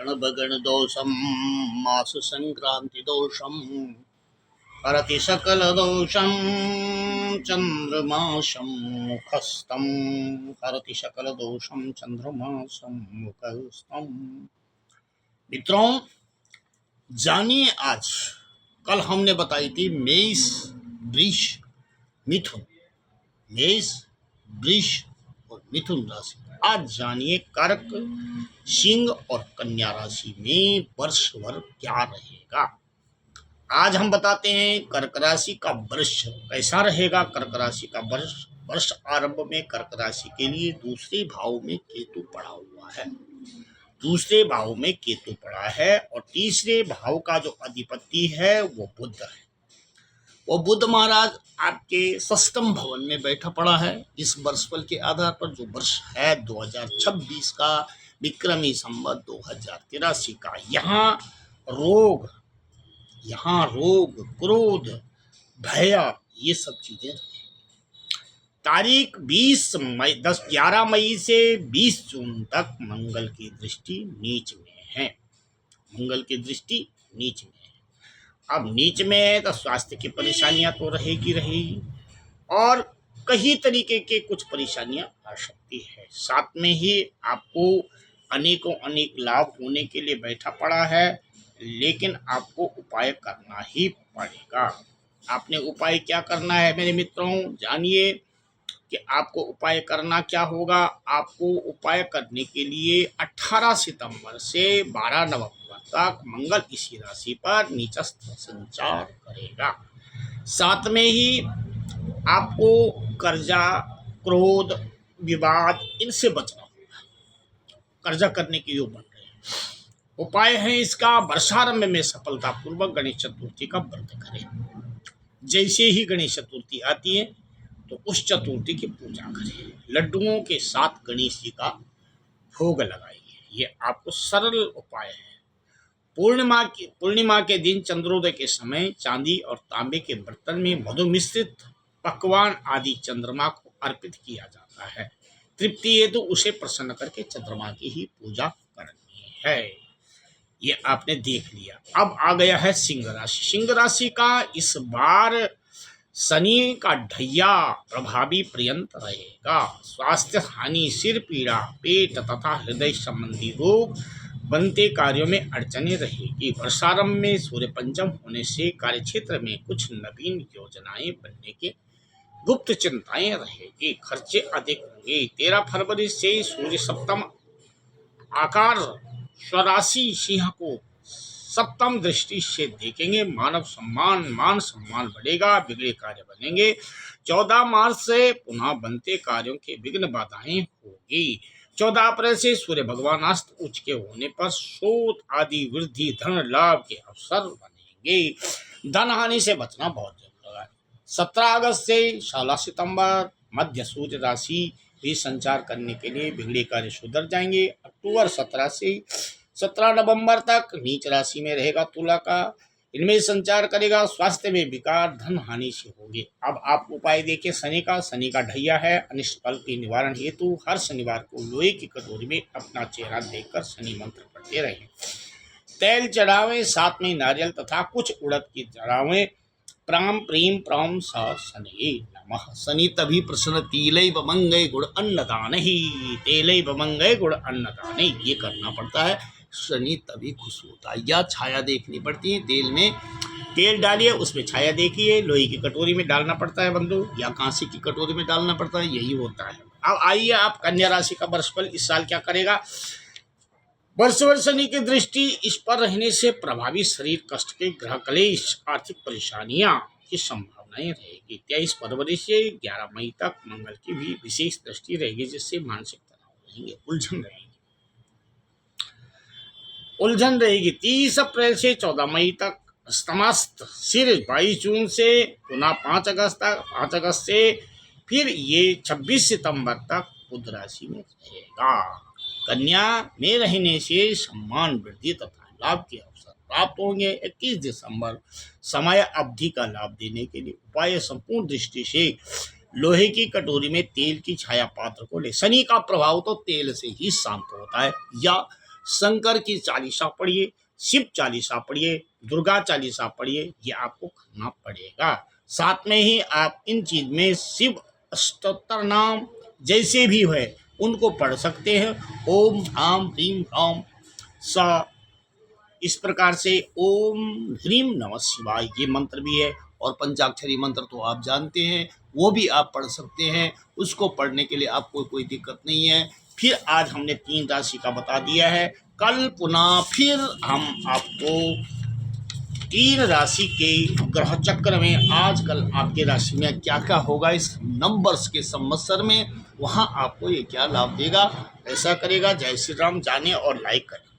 गणभगण दोषम मास संक्रांति दोषम हरति सकल दोषम चंद्रमासम मुखस्तम हरति सकल दोषम चंद्रमासम मुखस्तम। मित्रों, जानिए आज, कल हमने बताई थी मेष, वृष, मिथुन, मेष, वृष और मिथुन राशि। आज जानिए कर्क, सिंह और कन्या राशि में वर्ष भर क्या रहेगा। आज हम बताते हैं कर्क राशि का वर्ष कैसा रहेगा। कर्क राशि का वर्ष आरंभ में कर्क राशि के लिए दूसरे भाव में केतु पड़ा हुआ है। दूसरे भाव में केतु पड़ा है और तीसरे भाव का जो अधिपति है वो बुध है। वो बुध महाराज आपके सप्तम भवन में बैठा पड़ा है। इस वर्षफल के आधार पर जो वर्ष है 2026 का विक्रमी संवत 2083 का, यहाँ रोग, क्रोध, भय, ये सब चीजें तारीख 11 मई से 20 जून तक मंगल की दृष्टि नीच में है। मंगल की दृष्टि नीच में है। अब नीच में है तो स्वास्थ्य की परेशानियां तो रहेगी और कई तरीके के कुछ परेशानियां आ सकती है। साथ में ही आपको अनेक लाभ होने के लिए बैठा पड़ा है, लेकिन आपको उपाय करना ही पड़ेगा। आपने उपाय क्या करना है मेरे मित्रों, जानिए कि आपको उपाय करना क्या होगा। आपको उपाय करने के लिए 18 सितंबर से 12 नवंबर तक मंगल इसी राशि पर नीचस्थ संचार करेगा। साथ में ही आपको कर्जा, क्रोध, विवाद, इनसे बचना होगा। कर्जा करने के योग बन रहे हैं। उपाय है इसका, वर्षारंभ में सफलतापूर्वक गणेश चतुर्थी का व्रत करें। जैसे ही गणेश चतुर्थी आती है तो उस चतुर्थी की पूजा करें। लड्डुओं के साथ गणेश जी का भोग लगाइए। ये आपको सरल उपाय है। पूर्णिमा के दिन चंद्रोदय के समय चांदी और तांबे के बर्तन में मधु मिश्रित पकवान आदि चंद्रमा को अर्पित किया जाता है। तृप्ति हेतु उसे प्रसन्न करके चंद्रमा की ही पूजा करनी है। ये आपने देख लिया। अब आ गया है सिंह राशि। सिंह राशि का इस बार शनि का ढैया प्रभावी पर्यंत रहेगा। स्वास्थ्य हानि, सिर पीड़ा, पेट तथा हृदय संबंधी रोग, बनते कार्यों में अड़चने रहेगी। वर्षारंभ में सूर्य पंचम होने से कार्यक्षेत्र में कुछ नवीन योजनाएं बनने के गुप्त चिंताएं रहेगी। खर्चे अधिक होंगे। 13 फरवरी से सूर्य सप्तम आकार स्वराशि सिंह को सप्तम दृष्टि से देखेंगे। मान सम्मान बढ़ेगा, बिगड़े कार्य बनेंगे। 14 मार्च से पुनः बनते कार्यों के विघ्न बाधाएं होगी। 14 अप्रैल से सूर्य भगवान अस्त उच्च के होने पर शोध आदि वृद्धि, धन लाभ के अवसर बनेंगे। धन हानि से बचना बहुत जरूरी है। 17 अगस्त से 16 सितंबर मध्य सूर्य राशि भी संचार करने के लिए बिगड़े कार्य सुधर जाएंगे। अक्टूबर 17 से 17 नवंबर तक नीच राशि में रहेगा तुला का, इनमें संचार करेगा। स्वास्थ्य में विकार, धन हानि से होगी। अब आप उपाय देखिए शनि का ढैया है। अनिष्ट फल के निवारण हेतु हर शनिवार को लोहे की कटोरी में अपना चेहरा देखकर शनि मंत्र पढ़ते रहें। तेल चढ़ावें, साथ में नारियल तथा कुछ उड़द की चढ़ावें। प्राम प्रीम प्राम सा शनि नमः। शनि तभी प्रसन्न तिलैव मंगै गुड़ अन्नदान ही, तेलैव मंगै गुड़ अन्नदान ही, ये करना पड़ता है। शनि तभी खुश होता है। या छाया देखनी पड़ती है। तेल में तेल डालिए, उसमें छाया देखिए। लोहे की कटोरी में डालना पड़ता है बंधु, या कांसे की कटोरी में डालना पड़ता है, यही होता है। अब आइए आप कन्या राशि का वर्षफल इस साल क्या करेगा। वर्ष शनि की दृष्टि इस पर रहने से प्रभावी शरीर कष्ट के ग्रह क्लेश, आर्थिक परेशानियां की संभावनाएं रहेगी। 23 फरवरी से 11 मई तक मंगल की भी विशेष दृष्टि रहेगी, जिससे मानसिक तनाव रहेंगे, उलझन रहेगी। 30 अप्रैल से 14 मई तक अस्तमस्त, फिर 22 जून से पुनः 5 अगस्त से फिर ये 26 सितंबर तक बुध राशि में रहेगा। कन्या में रहने से सम्मान, वृद्धि तथा लाभ के अवसर प्राप्त होंगे। 21 दिसंबर समय अवधि का लाभ देने के लिए उपाय संपूर्ण दृष्टि से लोहे की कटोरी में तेल की छाया पात्र को ले। शनि का प्रभाव तो तेल से ही शांत होता है, या शंकर की चालीसा पढ़िए, शिव चालीसा पढ़िए, दुर्गा चालीसा पढ़िए, ये आपको करना पड़ेगा। साथ में ही आप इन चीज में शिव अष्टोत्तर नाम जैसे भी है उनको पढ़ सकते हैं। ओम ह्राम ह्रीम ह्राम स, इस प्रकार से ओम ह्रीम नमः शिवाय ये मंत्र भी है। और पंचाक्षरी मंत्र तो आप जानते हैं, वो भी आप पढ़ सकते हैं। उसको पढ़ने के लिए आपको कोई दिक्कत नहीं है। फिर आज हमने 3 राशि का बता दिया है। कल पुनः फिर हम आपको 3 राशि के ग्रह चक्र में आजकल आपके राशि में क्या क्या होगा इस नंबर्स के संवत्सर में, वहाँ आपको ये क्या लाभ देगा, ऐसा करेगा। जय श्री राम। जाने और लाइक करें।